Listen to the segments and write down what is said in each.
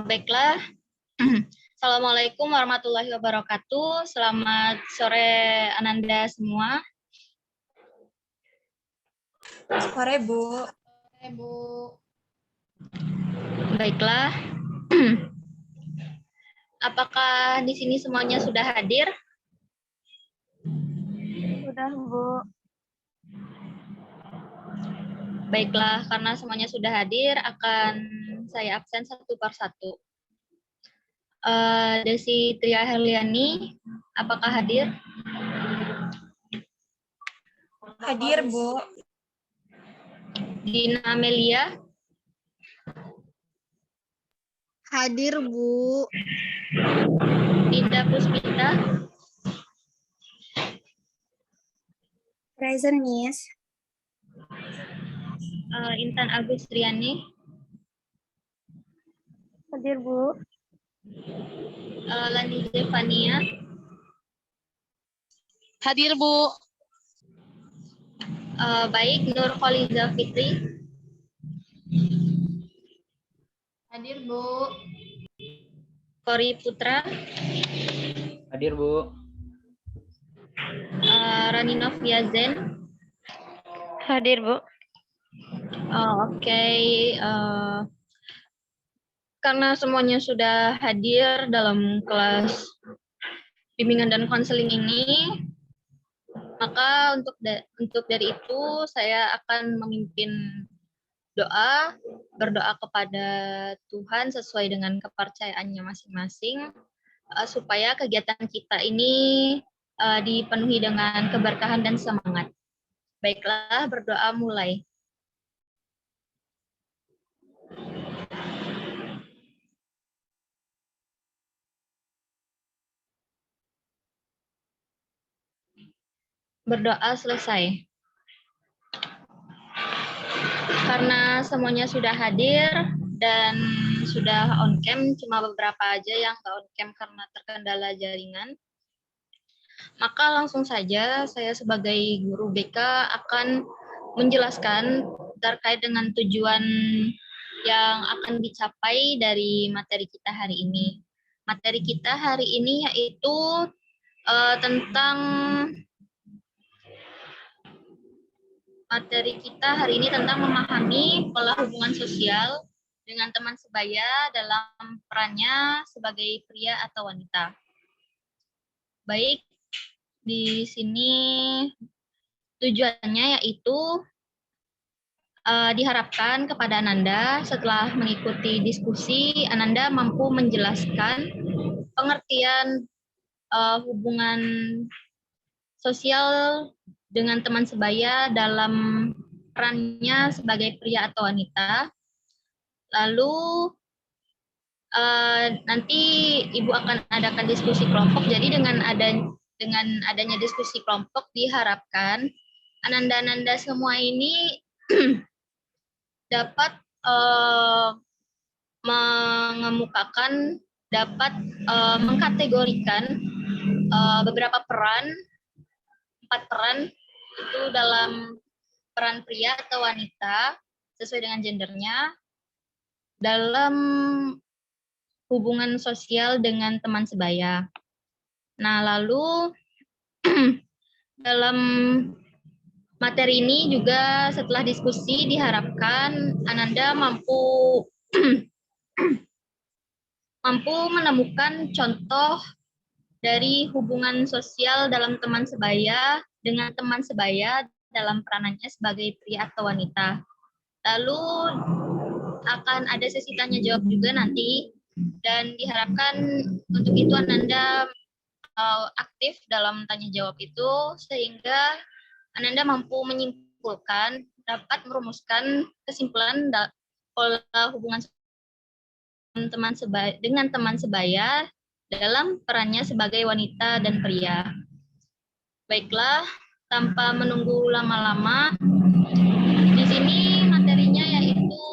Baiklah. Assalamualaikum warahmatullahi wabarakatuh. Selamat sore Ananda semua. Sore, Bu. Sore, Bu. Baiklah. Apakah di sini semuanya sudah hadir? Sudah, Bu. Baiklah, karena semuanya sudah hadir, akan saya absen satu persatu. Desi Tria Herliani, apakah hadir? Hadir, Bu. Dina Amelia? Hadir, Bu. Dinda Puspita? Present, Miss. Intan Agustriani? Hadir, Bu. Lani Zevania? Hadir, Bu. Baik, Nur Kholiza Fitri? Hadir, Bu. Kori Putra? Hadir, Bu. Rani Noviazen? Hadir, Bu. Oke. Karena semuanya sudah hadir dalam kelas bimbingan dan konseling ini, maka untuk dari itu saya akan memimpin doa, berdoa kepada Tuhan sesuai dengan kepercayaannya masing-masing, supaya kegiatan kita ini dipenuhi dengan keberkahan dan semangat. Baiklah, berdoa mulai. Berdoa selesai. Karena semuanya sudah hadir dan sudah on cam, cuma beberapa aja yang nggak on cam karena terkendala jaringan, maka langsung saja saya sebagai guru BK akan menjelaskan terkait dengan tujuan yang akan dicapai dari materi kita hari ini. Materi kita hari ini yaitu tentang memahami pola hubungan sosial dengan teman sebaya dalam perannya sebagai pria atau wanita. Baik, di sini tujuannya yaitu diharapkan kepada Ananda setelah mengikuti diskusi, Ananda mampu menjelaskan pengertian hubungan sosial dengan teman sebaya dalam perannya sebagai pria atau wanita. Lalu nanti Ibu akan adakan diskusi kelompok. Jadi dengan adanya diskusi kelompok diharapkan Ananda-ananda semua ini dapat mengemukakan, dapat mengkategorikan beberapa peran, 4 peran itu dalam peran pria atau wanita sesuai dengan gendernya dalam hubungan sosial dengan teman sebaya. Nah, lalu dalam materi ini juga setelah diskusi diharapkan Ananda mampu menemukan contoh dari hubungan sosial dalam teman sebaya dengan teman sebaya dalam peranannya sebagai pria atau wanita. Lalu akan ada sesi tanya jawab juga nanti, dan diharapkan untuk itu Ananda aktif dalam tanya jawab itu sehingga Ananda mampu menyimpulkan, dapat merumuskan kesimpulan pola hubungan dengan teman sebaya dalam perannya sebagai wanita dan pria. Baiklah, tanpa menunggu lama-lama, di sini materinya yaitu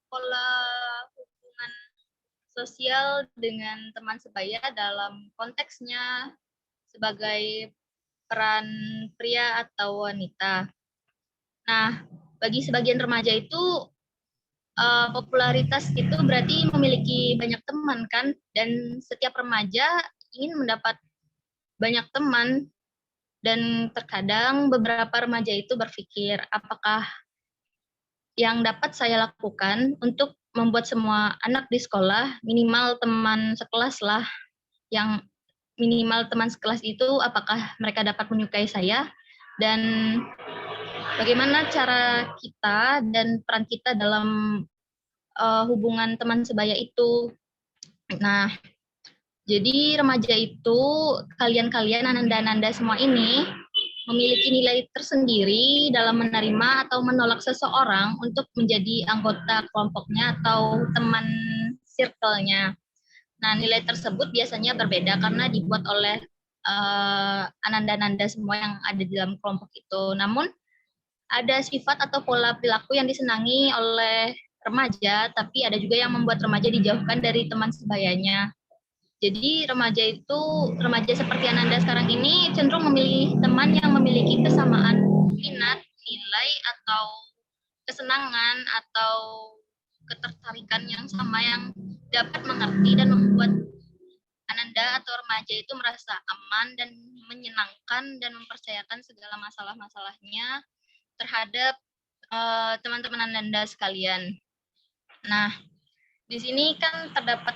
pola hubungan sosial dengan teman sebaya dalam konteksnya sebagai peran pria atau wanita. Nah, bagi sebagian remaja itu popularitas itu berarti memiliki banyak teman kan, dan setiap remaja ingin mendapat banyak teman, dan terkadang beberapa remaja itu berpikir apakah yang dapat saya lakukan untuk membuat semua anak di sekolah minimal teman sekelas lah, yang minimal teman sekelas itu apakah mereka dapat menyukai saya, dan bagaimana cara kita dan peran kita dalam hubungan teman sebaya itu. Nah, jadi remaja itu, kalian-kalian, ananda-ananda semua ini memiliki nilai tersendiri dalam menerima atau menolak seseorang untuk menjadi anggota kelompoknya atau teman circle-nya. Nah, nilai tersebut biasanya berbeda karena dibuat oleh ananda-ananda semua yang ada di dalam kelompok itu. Namun, ada sifat atau pola perilaku yang disenangi oleh remaja, tapi ada juga yang membuat remaja dijauhkan dari teman sebayanya. Jadi remaja seperti Ananda sekarang ini cenderung memilih teman yang memiliki kesamaan minat, nilai, atau kesenangan, atau ketertarikan yang sama yang dapat mengerti dan membuat Ananda atau remaja itu merasa aman dan menyenangkan dan mempercayakan segala masalah-masalahnya terhadap teman-teman Ananda sekalian. Nah, di sini kan terdapat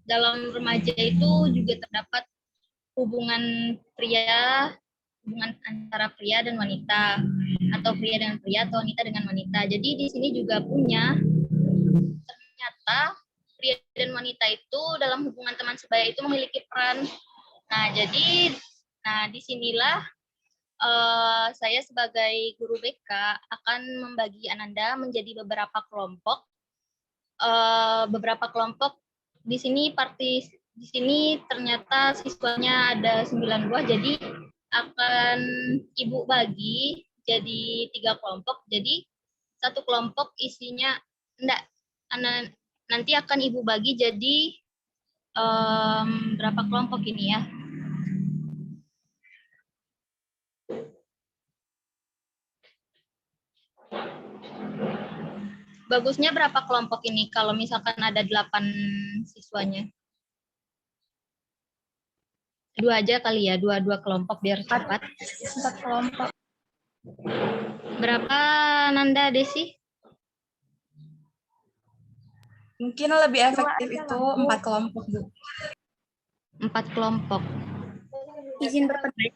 dalam remaja itu juga terdapat hubungan antara pria dan wanita, atau pria dengan pria atau wanita dengan wanita. Jadi di sini juga punya, ternyata pria dan wanita itu dalam hubungan teman sebaya itu memiliki peran. Nah, disinilah saya sebagai guru BK akan membagi Ananda menjadi beberapa kelompok. Beberapa kelompok di sini ternyata siswanya ada 9 buah, jadi akan Ibu bagi jadi 3 kelompok. Jadi satu kelompok isinya nanti akan Ibu bagi jadi berapa kelompok ini ya? Bagusnya berapa kelompok ini kalau misalkan ada 8 siswanya? 2 aja kali ya, 2 kelompok biar cepat. 4 kelompok. Berapa Nanda, Desi? Mungkin lebih efektif itu 4 kelompok, Bu. 4 kelompok. Izin berpendapat.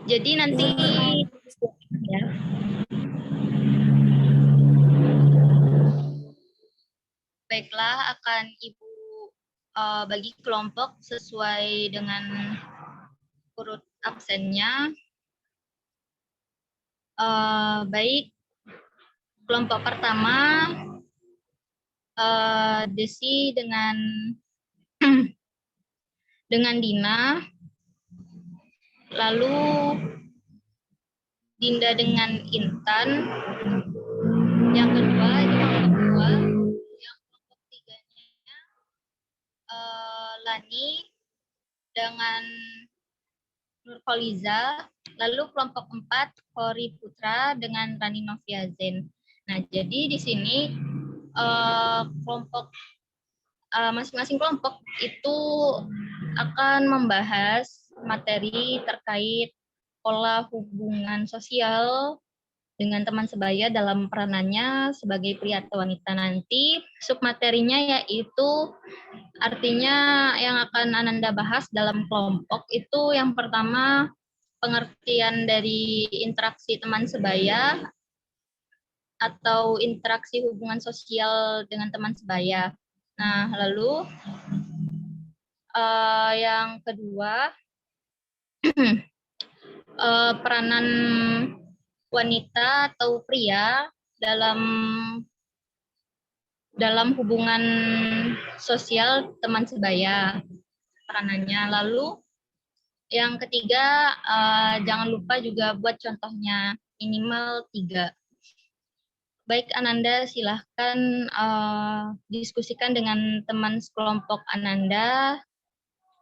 Jadi nanti ya. Baiklah, akan Ibu bagi kelompok sesuai dengan urut absennya. Baik, kelompok pertama Desi dengan Dina, lalu Dinda dengan Intan, yang kedua, yang kelompok tiganya Lani dengan Nurfaliza, lalu kelompok 4 Hori Putra dengan Rani Noviazen. Nah, jadi di sini kelompok masing-masing kelompok itu akan membahas materi terkait pola hubungan sosial dengan teman sebaya dalam peranannya sebagai pria atau wanita. Nanti submaterinya yaitu artinya yang akan Ananda bahas dalam kelompok itu yang pertama pengertian dari interaksi teman sebaya atau interaksi hubungan sosial dengan teman sebaya. Nah, lalu yang kedua peranan wanita atau pria dalam hubungan sosial teman sebaya peranannya. Lalu yang ketiga jangan lupa juga buat contohnya minimal 3. Baik, Ananda, silahkan diskusikan dengan teman sekelompok Ananda.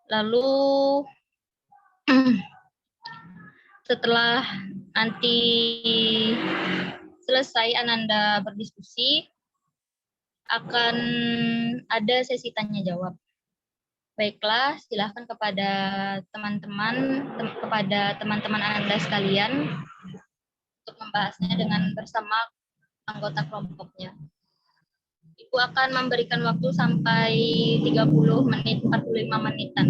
Lalu setelah nanti selesai Ananda berdiskusi, akan ada sesi tanya jawab. Baiklah, silahkan kepada teman-teman Ananda sekalian untuk membahasnya dengan bersama anggota kelompoknya. Ibu akan memberikan waktu sampai 30 menit, 45 menitan.